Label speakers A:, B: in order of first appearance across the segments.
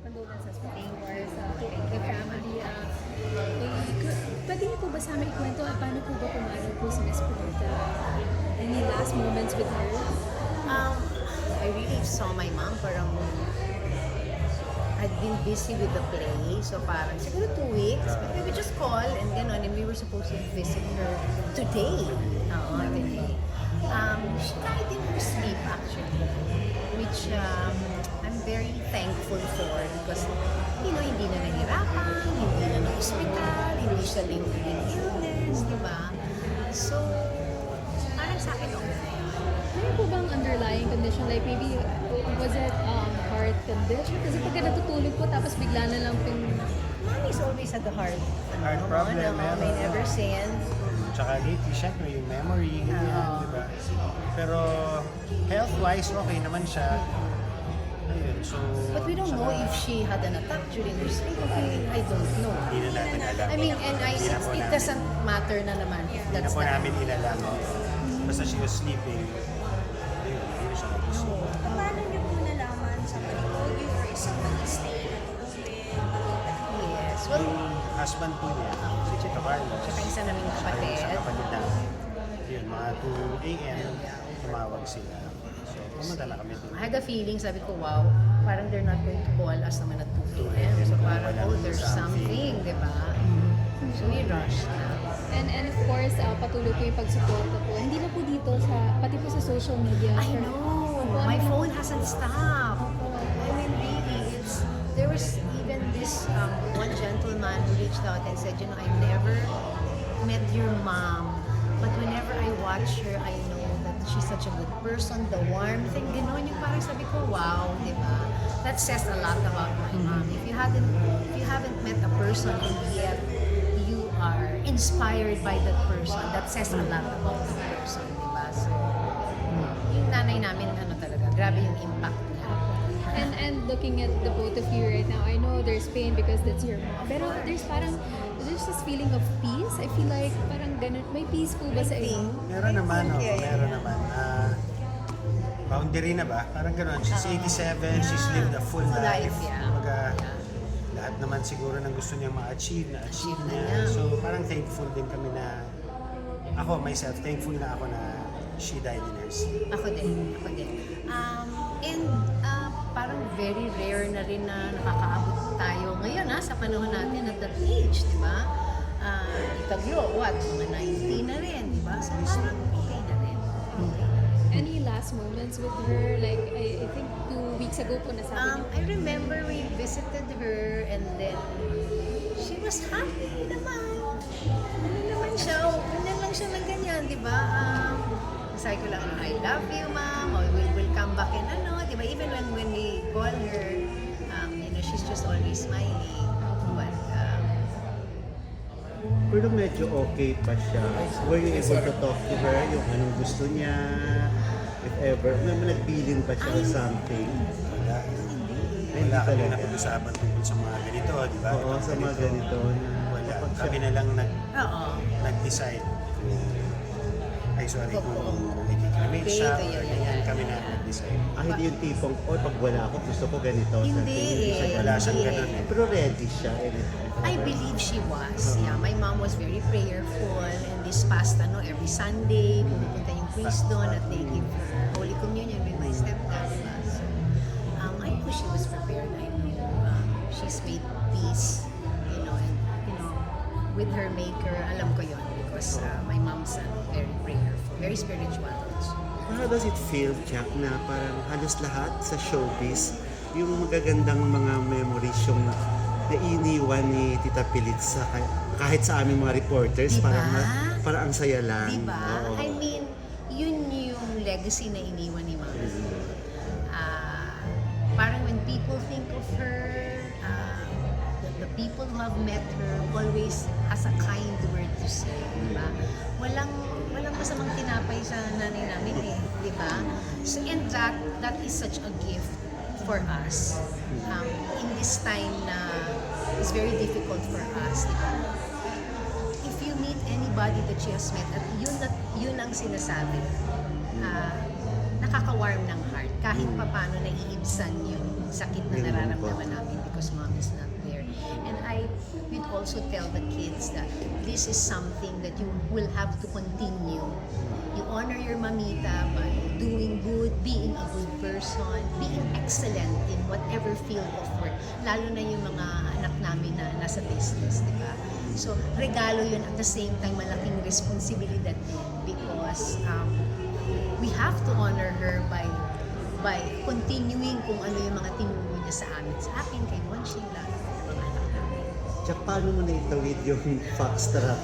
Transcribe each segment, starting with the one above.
A: condolences po for sa the family. Pwede niyo po ba sa amin ikwento paano po ba pumanaw po si Miss Purita? Any last moments with her?
B: I really saw my mom, parang I'd been busy with the play, so parang siguro 2 weeks, but we would just call and gano'n, and we were supposed to visit her today. Oo, today. She died in her sleep actually, which I'm very thankful for because, you know, hindi na nahirapan, hindi na na-hospital, hindi siya linked with illness, di ba? So, parang sa akin okay na yun.
A: Ano po bang underlying condition? Like maybe, was it heart condition? Kasi pag natutulog po tapos bigla na lang ping...
B: Mommy's always had the heart
C: problem,
B: I mean, ever since.
C: Tsaka lately, syempre yung memory, ganyan, di ba? Pero health-wise, okay naman siya. Ayun, so...
B: But we don't know if she had an attack during her sleep. Okay, I don't know.
C: Hindi na natin alam.
B: I mean, and
C: Hindi na po
B: it
C: namin.
B: doesn't matter na naman if
C: Hindi na
B: that's
C: po
B: the...
C: namin inalam. Basta she was sleeping. Ayun, hindi na siya nag-isip.
D: Paano niyo po nalaman sa told you or is somebody staying at home with?
B: Yes, well,
C: Yung husband po niya, si Chito Carlos.
B: tsaka isa naming kapatid.
C: Sa kapatid namin. Yun, mga 2 a.m. tumawag sila. So, pumunta na kami doon.
B: I had a feeling, sabi ko, wow, parang they're not going to call us naman at 2 a.m. So parang, oh, there's something, di ba? So we rushed na.
A: And of course, patuloy po yung pagsuporta po. Hindi na po dito, pati po sa social media.
B: I know. My phone hasn't stopped. I mean, really, there was even this one gentleman who reached out and said, you know, I never met your mom, but whenever I watch her, I know that she's such a good person, the warmth, and gano'n yung parang sabi ko, wow, di ba? That says a lot about my mom. If you haven't met a person and yet you are inspired by that person, that says a lot about the person, di ba? So, yung nanay namin, ano talaga, grabe yung impact niya.
A: And looking at the both of you right now, I know there's pain because that's your mom. Pero there's this feeling of peace. I feel like parang ganun. May peace po ba sa inyo?
C: Meron naman, meron naman. Boundary na ba? Parang gano'n. She's 87, she's lived a full life.
B: yeah.
C: Kumbaga, lahat naman siguro ng gusto niyang ma-achieve, na-achieve
B: Na
C: niya.
B: niya.
C: So parang thankful din kami na, ako myself, thankful na ako na she died in her sleep.
B: Ako din. And parang very rare na rin na nakakaabot tayo ngayon sa panahon natin at that age, di ba? Itagyo, mga 19 na rin, di ba? So parang okay na rin.
A: Any last moments with her? Like, I think 2 weeks ago po nasabi niyo.
B: I remember we visited her and then she was happy naman. Ano naman siya, ganyan lang siya ng ganyan, di ba? Sabi ko lang, I love you, ma'am. Or we'll come back and ano, di ba? Even when we call her, you know, she's just always smiling. But,
E: Pero medyo okay pa siya. Were you able to talk to her? Yung anong gusto niya? If ever, may nagbilin pa siya or something?
C: Wala. Wala kami napag-usapan tungkol sa mga ganito, di ba?
E: Oo, sa mga ganito.
C: Wala. Kami na lang
B: oo.
C: nag-decide kung i-cremate siya
B: Date,
C: or
B: yun,
C: ganyan.
B: yan.
C: Kami na nag-decide.
E: Hindi yung tipong, pag wala ako, gusto ko ganito.
B: Hindi eh.
C: Wala siyang
B: Hindi
C: ganun eh.
E: Pero ready siya.
B: I believe she was. Yeah, my mom was very prayerful and this past every Sunday, pumupunta yung priest doon at they give her Holy Communion with my stepdad. Diba? So, I know she was prepared. I know she's made peace, you know, and with her maker, alam ko yon because my mom's very prayerful, very spiritual also.
E: How does it feel, Jack, na parang halos lahat sa showbiz, yung magagandang mga memories yung nainiwan ni Tita Pilit sa kahit sa aming mga reporters,
B: Diba?
E: parang ang saya lang.
B: Diba?
E: Oo.
B: I mean, yun yung legacy na iniwan ni Mama. Parang when people think of her, the people who have met her always has a kind word to say, diba? Walang masamang tinapay sa nanay namin diba? So and that is such a gift for us in this time na is very difficult for us, diba? If you meet anybody that she has met at yun ang sinasabi, nakaka-warm ng heart kahit paano naiibsan yung sakit na nararamdaman namin because because mom is not there. And I would also tell the kids that this is something that you will have to continue. You honor your mamita by doing good, being a good person, being excellent in whatever field of work. Lalo na yung mga anak namin na nasa business, di ba? So, regalo yun at the same time, malaking responsibilidad din because we have to honor her by continuing kung ano yung mga tinuro niya sa amin. Sa akin, kay Juan Sheila, mga anak namin.
E: Tsaka paano mo naitawid yung foxtrot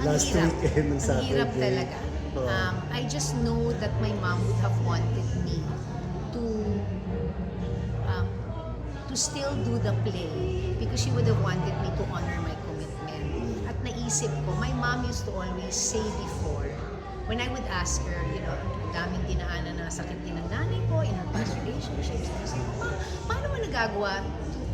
E: last weekend ng Saturday?
B: Ang hirap talaga.
E: Oo.
B: I just know that my mom would have wanted me to still do the play because she would have wanted me to honor my commitment. At naisip ko, my mom used to always say before, when I would ask her, ang daming dinaanan na sakit din ng nanay ko in her past relationships, and I said, paano mo nagagawa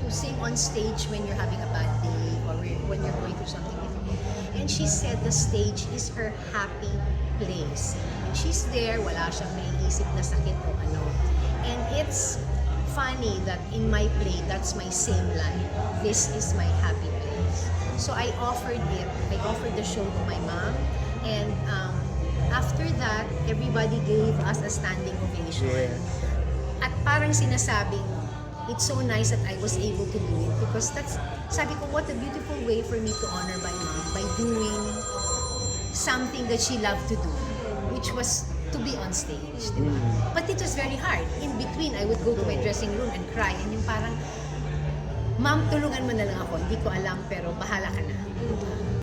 B: to sing on stage when you're having a bad day or when you're going through something difficult? And she said the stage is her happy place. When she's there, wala siyang naiisip na sakit o ano. And it's funny that in my play, that's my same line. This is my happy place. So I offered it. I offered the show to my mom. And after that, everybody gave us a standing ovation.
E: Yes.
B: At parang sinasabing, it's so nice that I was able to do it because sabi ko, what a beautiful way for me to honor my mom by doing something that she loved to do, which was to be on stage, di ba? But it was very hard. In between, I would go to my dressing room and cry. And yung parang, ma'am, tulungan mo na lang ako. Hindi ko alam, pero bahala ka na.